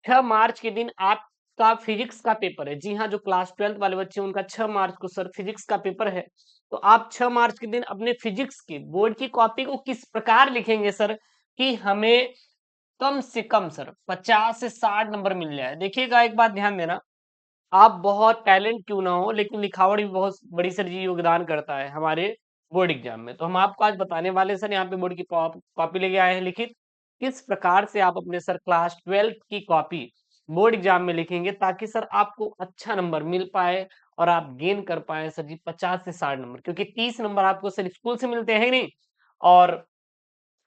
6 मार्च के दिन आपका फिजिक्स का पेपर है। जी हाँ, जो क्लास 12th वाले बच्चे हैं उनका 6 मार्च को सर फिजिक्स का पेपर है। तो आप 6 मार्च के दिन अपने फिजिक्स की बोर्ड की कॉपी को किस प्रकार लिखेंगे सर कि हमें कम से कम सर 50 से 60 नंबर मिल जाए। देखिएगा एक बात ध्यान देना, आप बहुत टैलेंट क्यों ना हो लेकिन लिखावट भी बहुत बड़ी सर जी योगदान करता है हमारे बोर्ड एग्जाम में। तो हम आपको आज बताने वाले सर यहाँ पे बोर्ड की कॉपी लेके आए हैं लिखित, किस प्रकार से आप अपने सर क्लास 12th की कॉपी बोर्ड एग्जाम में लिखेंगे ताकि सर आपको अच्छा नंबर मिल पाए और आप गेन कर पाए सर जी 50 से 60 नंबर, क्योंकि 30 नंबर आपको सर स्कूल से मिलते हैं नहीं, और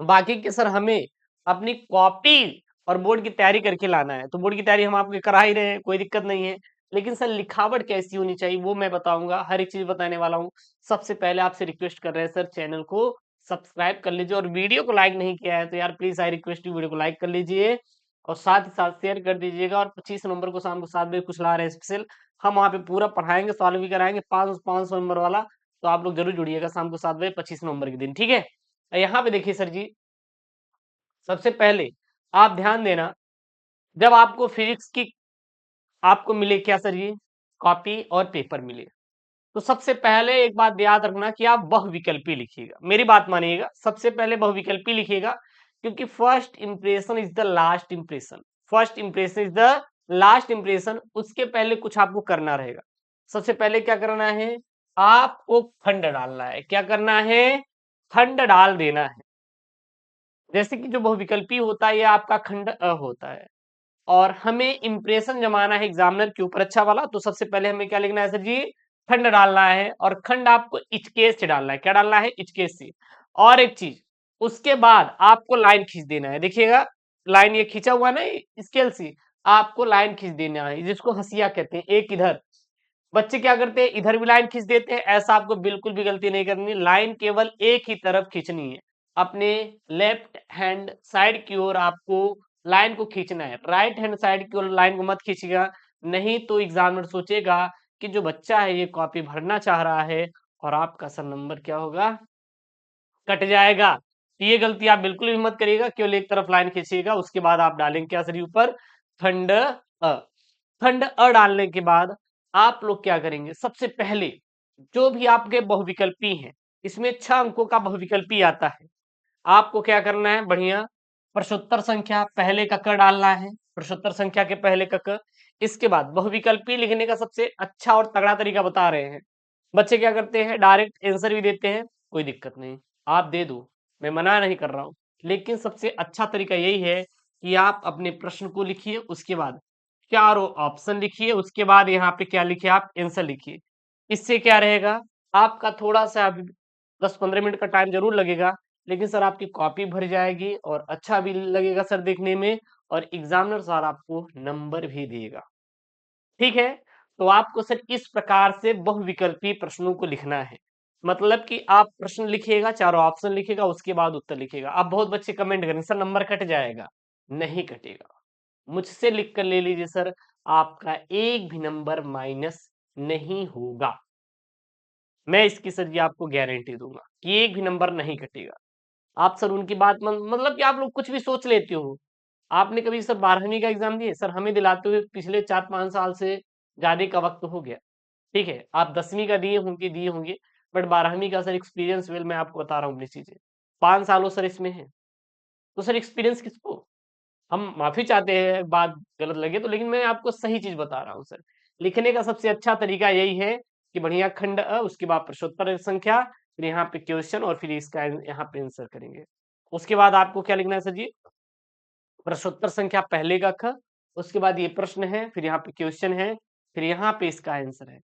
बाकी के सर हमें अपनी कॉपी और बोर्ड की तैयारी करके लाना है। तो बोर्ड की तैयारी हम आपको करा ही रहे हैं, कोई दिक्कत नहीं है। लेकिन सर लिखावट कैसी होनी चाहिए वो मैं बताऊंगा, हर एक चीज बताने वाला हूँ। सबसे पहले आपसे रिक्वेस्ट कर रहे हैं सर, चैनल को सब्सक्राइब कर लीजिए और वीडियो को लाइक नहीं किया है तो यार please I request you video को लाइक कर लीजिए और साथ ही साथ शेयर कर दीजिएगा। और 25 नवंबर को शाम को 7 बजे कुछ ला रहे हैं स्पेशल, हम वहाँ पे पूरा पढ़ाएंगे, सॉल्व भी कराएंगे 500 नंबर वाला। तो आप लोग जरूर जुड़िएगा शाम को 7 बजे 25 नवंबर के दिन, ठीक है। यहाँ पे देखिए सर जी, सबसे पहले आप ध्यान देना, जब आपको फिजिक्स की आपको मिले क्या सर ये कॉपी और पेपर मिले, तो सबसे पहले एक बात याद रखना कि आप बहुविकल्पी लिखिएगा। मेरी बात मानिएगा, सबसे पहले बहुविकल्पी लिखिएगा, क्योंकि first impression is the last impression. First impression is the last impression. उसके पहले कुछ आपको करना रहेगा। सबसे पहले क्या करना है, आपको खंड डालना है। क्या करना है, खंड डाल देना है। जैसे कि जो बहुविकल्पी होता है ये आपका खंड अ होता है और हमें इंप्रेशन जमाना है एग्जामिनर के ऊपर अच्छा वाला। तो सबसे पहले हमें क्या लिखना है सर जी, खंड डालना है, और खंड आपको इचकेस से डालना है। क्या डालना है, इचकेस से। और एक चीज, उसके बाद आपको लाइन खींच देना है। देखिएगा लाइन ये खींचा हुआ ना स्केल से, आपको लाइन खींच देना है, जिसको हंसिया कहते हैं। एक इधर बच्चे क्या करते हैं, इधर भी लाइन खींच देते हैं। ऐसा आपको बिल्कुल भी गलती नहीं करनी, लाइन केवल एक ही तरफ खींचनी है। अपने लेफ्ट हैंड साइड की ओर आपको लाइन को खींचना है, राइट हैंड साइड की ओर लाइन को मत खींचिएगा। नहीं तो एग्जामिनर सोचेगा कि जो बच्चा है ये कॉपी भरना चाह रहा है और आपका सर नंबर क्या होगा, कट जाएगा। तो ये गलती आप बिल्कुल भी मत करिएगा, केवल एक तरफ लाइन खींचिएगा। उसके बाद आप डालेंगे क्या सर ऊपर, खंड अ। खंड अ डालने के बाद आप लोग क्या करेंगे, सबसे पहले जो भी आपके बहुविकल्पी हैं, इसमें 6 अंकों का बहुविकल्पी आता है। आपको क्या करना है, बढ़िया प्रश्नोत्तर संख्या पहले का क डालना है, प्रश्नोत्तर संख्या के पहले का क। इसके बाद बहुविकल्पी लिखने का सबसे अच्छा और तगड़ा तरीका बता रहे हैं। बच्चे क्या करते हैं, डायरेक्ट आंसर भी देते हैं, कोई दिक्कत नहीं, आप दे दो, मैं मना नहीं कर रहा हूं। लेकिन सबसे अच्छा तरीका यही है कि आप अपने प्रश्न को लिखिए, उसके बाद चारों ऑप्शन लिखिए, उसके बाद यहाँ पे क्या लिखिए, आप आंसर लिखिए। इससे क्या रहेगा, आपका थोड़ा सा अभी 10-15 मिनट का टाइम जरूर लगेगा, लेकिन सर आपकी कॉपी भर जाएगी और अच्छा भी लगेगा सर देखने में, और एग्जामिनर सर आपको नंबर भी देगा, ठीक है। तो आपको सर इस प्रकार से बहुविकल्पी प्रश्नों को लिखना है। मतलब कि आप प्रश्न लिखिएगा, चारों ऑप्शन लिखिएगा, उसके बाद उत्तर लिखिएगा। अब बहुत बच्चे कमेंट करें सर नंबर कट जाएगा, नहीं कटेगा। मुझसे लिख कर ले लीजिए सर, आपका एक भी नंबर माइनस नहीं होगा। मैं इसकी सर जी आपको गारंटी दूंगा कि एक भी नंबर नहीं कटेगा। आप सर उनकी बात मतलब कि आप लोग कुछ भी सोच लेते हो। आपने कभी सर 12वीं का एग्जाम दिए, सर हमें दिलाते हुए पिछले 4-5 साल से ज्यादा का वक्त हो गया, ठीक है। आप 10वीं का दिए होंगे, बट 12वीं का सर एक्सपीरियंस वेल मैं आपको बता रहा हूँ अपनी चीजें, 5 सालों सर इसमें है। तो सर एक्सपीरियंस किसको, हम माफी चाहते हैं बात गलत लगे तो, लेकिन मैं आपको सही चीज बता रहा हूँ सर। लिखने का सबसे अच्छा तरीका यही है कि बढ़िया खंड अ, उसके बाद प्रश्नोत्तर संख्या, फिर यहाँ पे क्वेश्चन, और फिर इसका यहाँ पे आंसर करेंगे। उसके बाद आपको क्या लिखना है सर जी, प्रश्नोत्तर संख्या पहले का ख, उसके बाद ये प्रश्न है, फिर यहाँ पे क्वेश्चन है, फिर यहाँ पे इसका आंसर है।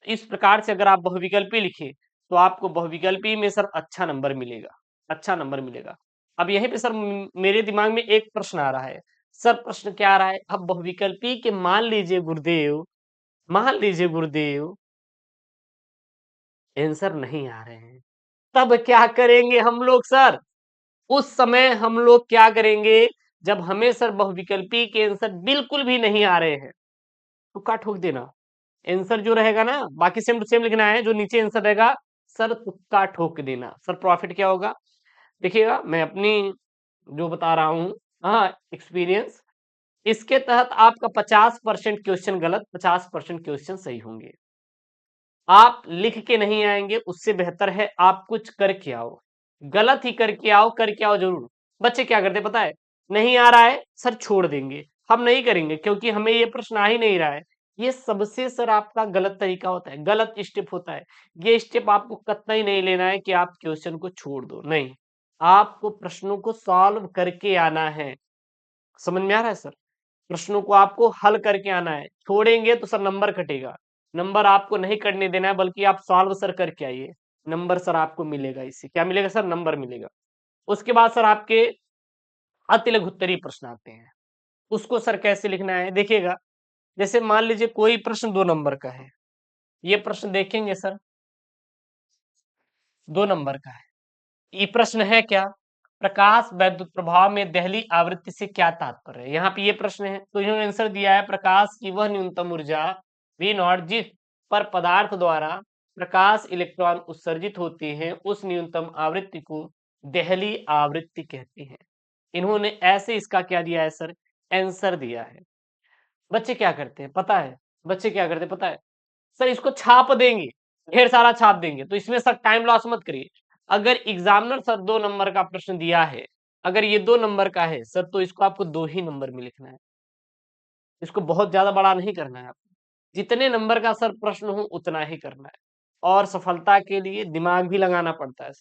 इस प्रकार से अगर आप बहुविकल्पी लिखे तो आपको बहुविकल्पी में सर अच्छा नंबर मिलेगा, अच्छा नंबर मिलेगा। अब यहीं पे सर मेरे दिमाग में एक प्रश्न आ रहा है। सर प्रश्न क्या आ रहा है, अब बहुविकल्पी के मान लीजिए गुरुदेव आंसर नहीं आ रहे हैं, तब क्या करेंगे हम लोग सर। उस समय हम लोग क्या करेंगे, जब हमें सर बहुविकल्पी के आंसर बिल्कुल भी नहीं आ रहे हैं, तुक्का ठोक देना। आंसर जो रहेगा ना, बाकी सेम टू सेम लिखना है, जो नीचे आंसर रहेगा सर तुक्का ठोक देना। सर प्रॉफिट क्या होगा, देखिएगा मैं अपनी जो बता रहा हूँ, हाँ एक्सपीरियंस, इसके तहत आपका 50% क्वेश्चन गलत, 50% क्वेश्चन सही होंगे। आप लिख के नहीं आएंगे, उससे बेहतर है आप कुछ करके आओ, गलत ही करके आओ जरूर। बच्चे क्या करते पता है, नहीं आ रहा है सर छोड़ देंगे, हम नहीं करेंगे क्योंकि हमें ये प्रश्न आ ही नहीं रहा है। ये सबसे सर आपका गलत तरीका होता है, गलत स्टेप होता है। ये स्टेप आपको कतई नहीं लेना है कि आप क्वेश्चन को छोड़ दो, नहीं, आपको प्रश्नों को सॉल्व करके आना है। समझ में आ रहा है सर? प्रश्नों को आपको हल करके आना है, छोड़ेंगे तो सर नंबर कटेगा। नंबर आपको नहीं कटने देना है, बल्कि आप सॉल्व सर करके आइए, नंबर सर आपको मिलेगा। इससे क्या मिलेगा सर? नंबर मिलेगा। उसके बाद सर आपके अति लघुत्तरीय प्रश्न आते हैं, उसको सर कैसे लिखना है देखिएगा। जैसे मान लीजिए कोई प्रश्न 2 नंबर का है, ये प्रश्न देखेंगे सर 2 नंबर का है। ये प्रश्न है क्या? प्रकाश वैद्युत प्रभाव में दहली आवृत्ति से क्या तात्पर्य है? यहाँ पे ये प्रश्न है, तो इन्होंने आंसर दिया है प्रकाश की वह न्यूनतम ऊर्जा V नॉट जिस पर पदार्थ द्वारा प्रकाश इलेक्ट्रॉन उत्सर्जित होते हैं उस न्यूनतम आवृत्ति को दहली आवृत्ति कहते हैं। इन्होंने ऐसे इसका क्या दिया है सर? आंसर दिया है। बच्चे क्या करते हैं पता है? बच्चे क्या करते हैं पता है? सर इसको छाप देंगे, ढेर सारा छाप देंगे, तो इसमें सर टाइम लॉस मत करिए। अगर एग्जामिनर सर 2 नंबर का प्रश्न दिया है, अगर ये 2 नंबर का है सर, तो इसको आपको 2 ही नंबर में लिखना है, इसको बहुत ज्यादा बड़ा नहीं करना है आपको। जितने नंबर का सर प्रश्न हो उतना ही करना है, और सफलता के लिए दिमाग भी लगाना पड़ता है।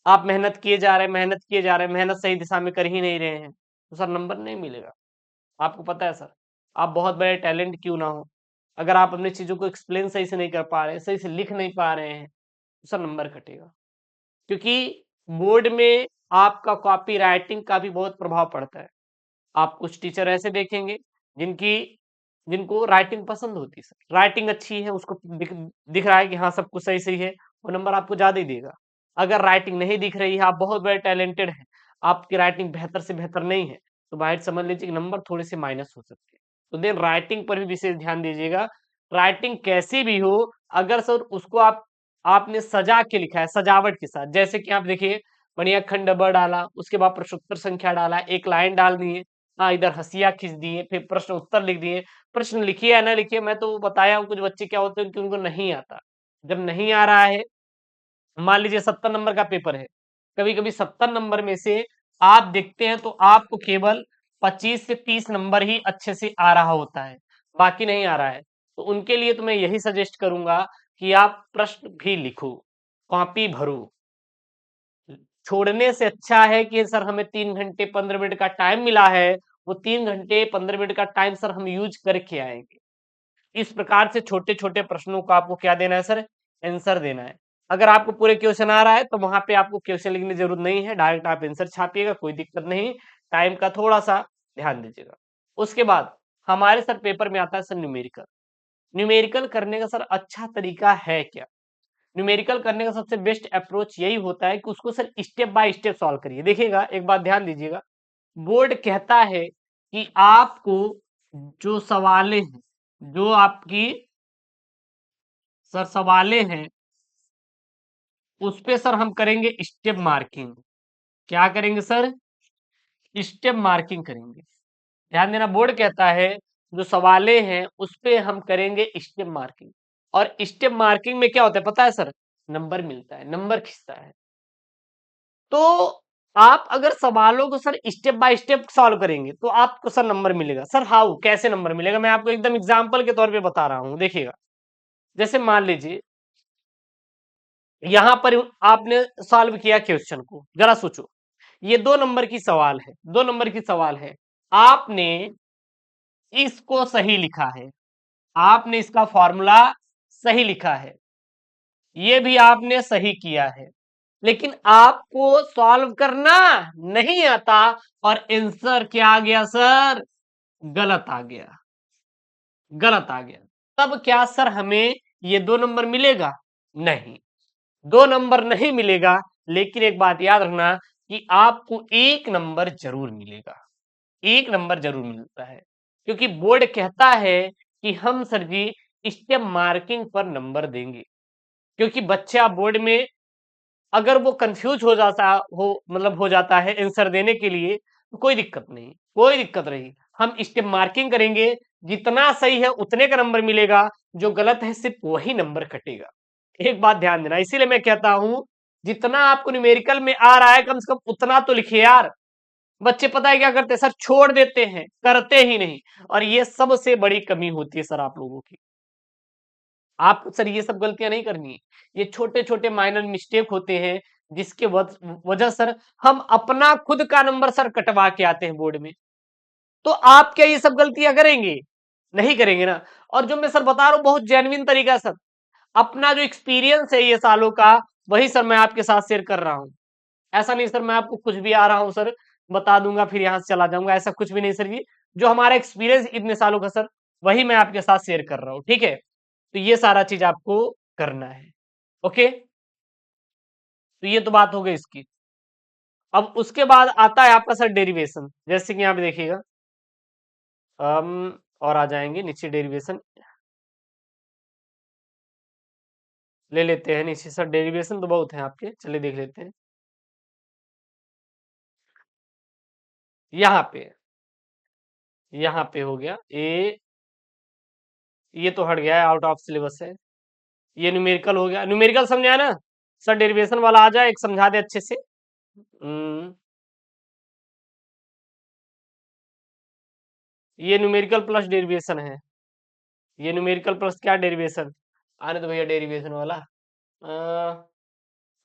आप मेहनत किए जा रहे हैं, मेहनत किए जा रहे हैं, मेहनत सही दिशा में कर ही नहीं रहे हैं, तो सर नंबर नहीं मिलेगा। आपको पता है सर, आप बहुत बड़े टैलेंट क्यों ना हो, अगर आप अपनी चीजों को एक्सप्लेन सही से नहीं कर पा रहे हैं, सही से लिख नहीं पा रहे हैं, तो सर नंबर कटेगा। क्योंकि बोर्ड में आपका कॉपी राइटिंग का भी बहुत प्रभाव पड़ता है। आप कुछ टीचर ऐसे देखेंगे जिनकी जिनको राइटिंग पसंद होती है, सर राइटिंग अच्छी है, उसको दिख रहा है कि हाँ सब कुछ सही सही है, वो नंबर आपको ज्यादा ही देगा। अगर राइटिंग नहीं दिख रही है, आप बहुत बड़े टैलेंटेड हैं, आपकी राइटिंग बेहतर से बेहतर नहीं है, तो बाहर समझ लीजिए कि नंबर थोड़े से माइनस हो सकते हैं। तो देन राइटिंग पर भी विशेष ध्यान दीजिएगा। राइटिंग कैसी भी हो, अगर सर उसको आपने सजा के लिखा है, सजावट के साथ, जैसे कि आप देखिए बढ़िया खंड ब डाला, उसके बाद प्रश्नोत्तर संख्या डाला, एक लाइन डाल दिए, हाँ इधर हंसिया खींच दिए, फिर प्रश्न उत्तर लिख दिए। प्रश्न लिखिए या ना लिखिए, मैं तो बताया हूँ कुछ बच्चे क्या होते हैं कि उनको नहीं आता। जब नहीं आ रहा है, मान लीजिए 70 नंबर का पेपर है, कभी कभी 70 नंबर में से आप देखते हैं तो आपको केवल 25 से 30 नंबर ही अच्छे से आ रहा होता है, बाकी नहीं आ रहा है। तो उनके लिए तो मैं यही सजेस्ट करूंगा कि आप प्रश्न भी लिखो, कॉपी भरो। छोड़ने से अच्छा है कि सर हमें 3 घंटे 15 मिनट का टाइम मिला है, वो 3 घंटे 15 मिनट का टाइम सर हम यूज करके आएंगे। इस प्रकार से छोटे छोटे प्रश्नों को आपको क्या देना है सर? आंसर देना है। अगर आपको पूरे क्वेश्चन आ रहा है तो वहां पे आपको क्वेश्चन लिखने की जरूरत नहीं है, डायरेक्ट आप आंसर छापिएगा, कोई दिक्कत नहीं। टाइम का थोड़ा सा ध्यान दीजिएगा। उसके बाद हमारे सर पेपर में आता है सर न्यूमेरिकल। न्यूमेरिकल करने का सर अच्छा तरीका है क्या? न्यूमेरिकल करने का सबसे बेस्ट अप्रोच यही होता है कि उसको sir step by step solve करिए। देखिएगा एक बात ध्यान दीजिएगा, बोर्ड कहता है कि आपको जो सवालें हैं, जो आपकी सर सवालें हैं, उस पे सर हम करेंगे स्टेप मार्किंग। क्या करेंगे सर? स्टेप मार्किंग करेंगे। ध्यान देना, बोर्ड कहता है जो सवालें हैं उस पे हम करेंगे स्टेप मार्किंग। और स्टेप मार्किंग में क्या होता है पता है सर? नंबर मिलता है, नंबर खिंचता है। तो आप अगर सवालों को sir step by step solve करेंगे तो आपको सर नंबर मिलेगा। सर हाउ, कैसे नंबर मिलेगा? मैं आपको एकदम एग्जांपल के तौर पे बता रहा हूं, देखिएगा। जैसे मान लीजिए यहां पर आपने सॉल्व किया क्वेश्चन को, जरा सोचो, ये 2 नंबर की सवाल है, 2 नंबर की सवाल है, आपने इसको सही लिखा है, आपने इसका फॉर्मूला सही लिखा है, ये भी आपने सही किया है, लेकिन आपको सॉल्व करना नहीं आता, और आंसर क्या आ गया सर? गलत आ गया, गलत आ गया। तब क्या सर हमें ये 2 नंबर मिलेगा? नहीं, 2 नंबर नहीं मिलेगा। लेकिन एक बात याद रखना कि आपको 1 नंबर जरूर मिलेगा, 1 नंबर जरूर मिलता है, क्योंकि बोर्ड कहता है कि हम सर जी स्टेप मार्किंग पर नंबर देंगे। क्योंकि बच्चा बोर्ड में अगर वो कंफ्यूज हो जाता हो, मतलब हो जाता है आंसर देने के लिए, कोई दिक्कत नहीं, कोई दिक्कत नहीं, हम स्टेप मार्किंग करेंगे, जितना सही है उतने का नंबर मिलेगा, जो गलत है सिर्फ वही नंबर कटेगा। एक बात ध्यान देना, इसीलिए मैं कहता हूं जितना आपको न्यूमेरिकल में आ रहा है कम से कम उतना तो लिखिए यार। बच्चे पता है क्या करते हैं सर, छोड़ देते हैं, करते ही नहीं, और ये सबसे बड़ी कमी होती है सर आप लोगों की। आप सर ये सब गलतियां नहीं करनी है, ये छोटे छोटे माइनर मिस्टेक होते हैं जिसके वजह सर हम अपना खुद का नंबर सर कटवा के आते हैं बोर्ड में। तो आप क्या ये सब गलतियां करेंगे? नहीं करेंगे ना। और जो मैं सर बता रहा हूं बहुत जेन्युइन तरीका सर, अपना जो एक्सपीरियंस है ये सालों का, वही सर मैं आपके साथ शेयर कर रहा हूं। ऐसा नहीं सर मैं आपको कुछ भी आ रहा हूं सर बता दूंगा फिर यहां से चला जाऊंगा, ऐसा कुछ भी नहीं सर जी। जो हमारा एक्सपीरियंस इतने सालों का सर, वही मैं आपके साथ शेयर कर रहा हूं, ठीक है। तो ये सारा चीज आपको करना है। ओके, तो ये तो बात हो गई इसकी। अब उसके बाद आता है आपका सर डेरिवेशन, जैसे कि यहाँ पे देखिएगा, हम और आ जाएंगे नीचे डेरिवेशन ले लेते हैं नीचे सर। डेरिवेशन तो बहुत है आपके, चलिए देख लेते हैं। यहाँ पे हो गया ए, ये तो हट गया है, आउट ऑफ सिलेबस है। ये न्यूमेरिकल हो गया, न्यूमेरिकल समझा ना सर, डेरिवेशन वाला आ जाए, एक समझा दे अच्छे से। हम्म, ये न्यूमेरिकल प्लस डेरिवेशन है, ये न्यूमेरिकल प्लस क्या डेरिवेशन। आने तो भैया डेरिवेशन वाला,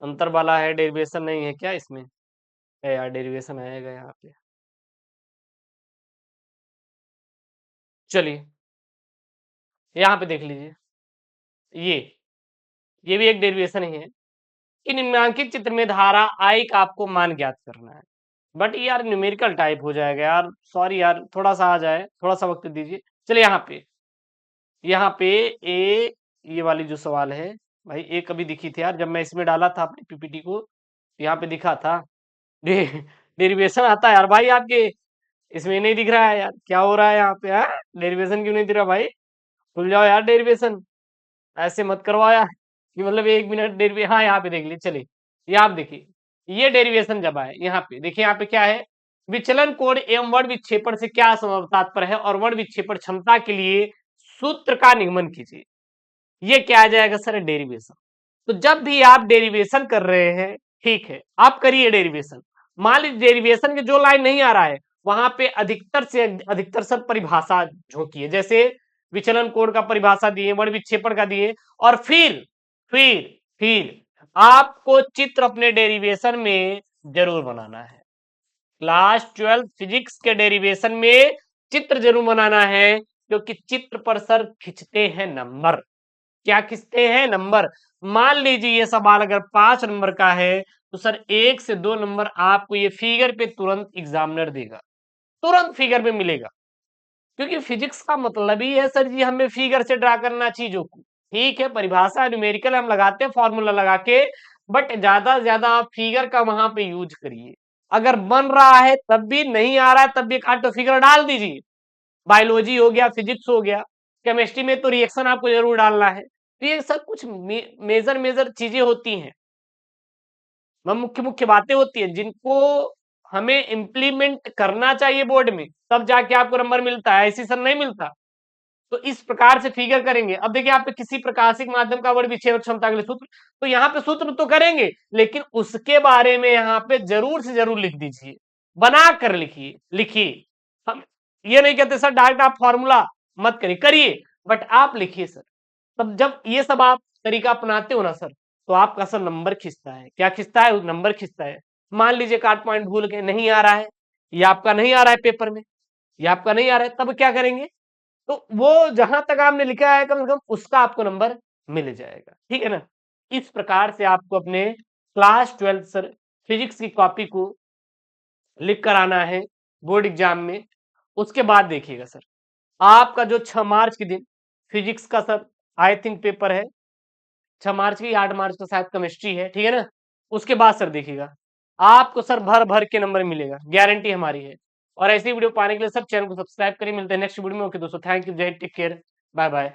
अंतर वाला है, डेरिवेशन नहीं है क्या इसमें? है यार, डेरिवेशन आएगा यहाँ पे। चलिए यहाँ पे देख लीजिए, ये ये भी एक डेरिवेशन ही है कि निम्नांकित चित्र में धारा आई का आपको मान ज्ञात करना है। बट यार न्यूमेरिकल टाइप हो जाएगा यार, सॉरी यार, थोड़ा सा आ जाए, थोड़ा सा वक्त दीजिए। चलिए यहाँ पे ए, ये वाली जो सवाल है भाई, ए कभी दिखी थी यार जब मैं इसमें डाला था अपनी पीपीटी को, यहाँ पे दिखा था। डे, डेरिवेशन आता है यार भाई आपके, इसमें नहीं दिख रहा है यार, क्या हो रहा है यहाँ पे? हाँ, डेरिवेशन क्यों नहीं दिख रहा भाई? खुल जाओ यार डेरिवेशन, ऐसे मत करवाओ यार कि मतलब 1 मिनट डेरिवे। हाँ यहाँ पे देख लीजिए, चलिए ये आप देखिए, ये डेरिवेशन जब आए यहाँ पे देखिए, यहाँ पे क्या है, विचलन कोण एवं वर्ण विक्षेपण से क्या तात्पर्य है और वर्ण विक्षेपण क्षमता के लिए सूत्र का निगमन कीजिए। ये क्या आ जाएगा सर? डेरिवेशन। तो जब भी आप डेरिवेशन कर रहे हैं, ठीक है, आप करिए डेरिवेशन। मान लीजिए डेरिवेशन के जो लाइन नहीं आ रहा है, वहां पे अधिकतर से अधिकतर सब परिभाषा झोंकिए, जैसे विचलन कोण का परिभाषा दिए, वर्ण विक्षेपण का दिए, और फिर आपको चित्र अपने डेरिवेशन में जरूर बनाना है। क्लास 12 फिजिक्स के डेरिवेशन में चित्र जरूर बनाना है, क्योंकि चित्र पर सर खिंचते हैं नंबर। क्या खींचते हैं? नंबर। मान लीजिए ये सवाल अगर 5 नंबर का है, तो सर 1 से 2 नंबर आपको ये फिगर पे तुरंत एग्जामिनर देगा, तुरंत फिगर पे मिलेगा। क्योंकि फिजिक्स का मतलब ही है सर जी हमें फिगर से ड्रा करना चीजों को। ठीक है, परिभाषा न्यूमेरिकल हम लगाते हैं फॉर्मूला लगा के, बट ज्यादा से ज्यादा आप फिगर का वहां पे यूज करिए। अगर बन रहा है तब भी, नहीं आ रहा है तब भी, काट तो फिगर डाल दीजिए। बायोलॉजी हो गया, फिजिक्स हो गया, केमिस्ट्री में तो रिएक्शन आपको जरूर डालना है। तो ये सब कुछ मेजर मेजर चीजें होती हैं, मुख्य मुख्य बातें होती हैं, जिनको हमें इम्प्लीमेंट करना चाहिए बोर्ड में, तब जाके आपको नंबर मिलता है, ऐसी सर नहीं मिलता। तो इस प्रकार से फिगर करेंगे। अब देखिए आप किसी प्रकाशिक माध्यम का वर्ण विक्षेपण क्षमता के लिए सूत्र, तो यहाँ पे सूत्र तो करेंगे, लेकिन उसके बारे में यहाँ पे जरूर से जरूर लिख दीजिए, बना कर लिखिए। लिखिए, हम ये नहीं कहते सर डायरेक्ट आप फॉर्मूला मत करिए, करिए, बट आप लिखिए सर। तब जब ये सब आप तरीका अपनाते हो ना सर, तो आपका सर नंबर खिंचता है। क्या खिंचता है? नंबर खिंचता है। मान लीजिए काट पॉइंट भूल के नहीं आ रहा है, ये आपका नहीं आ रहा है पेपर में, ये आपका नहीं आ रहा है, तब क्या करेंगे? तो वो जहां तक आपने लिखा है कम से कम उसका आपको नंबर मिल जाएगा, ठीक है ना। इस प्रकार से आपको अपने क्लास 12 सर फिजिक्स की कॉपी को लिख कर आना है बोर्ड एग्जाम में। उसके बाद देखिएगा सर, आपका जो 6 मार्च के दिन फिजिक्स का सर आई थिंक पेपर है, 6 मार्च की, 8 मार्च को शायद केमिस्ट्री है, ठीक है ना। उसके बाद सर देखिएगा आपको सर भर भर के नंबर मिलेगा, गारंटी हमारी है। और ऐसी वीडियो पाने के लिए सब चैनल को सब्सक्राइब करिए। मिलते हैं नेक्स्ट वीडियो में। ओके दोस्तों, थैंक यू, जय हिंद, टेक केयर, बाय बाय।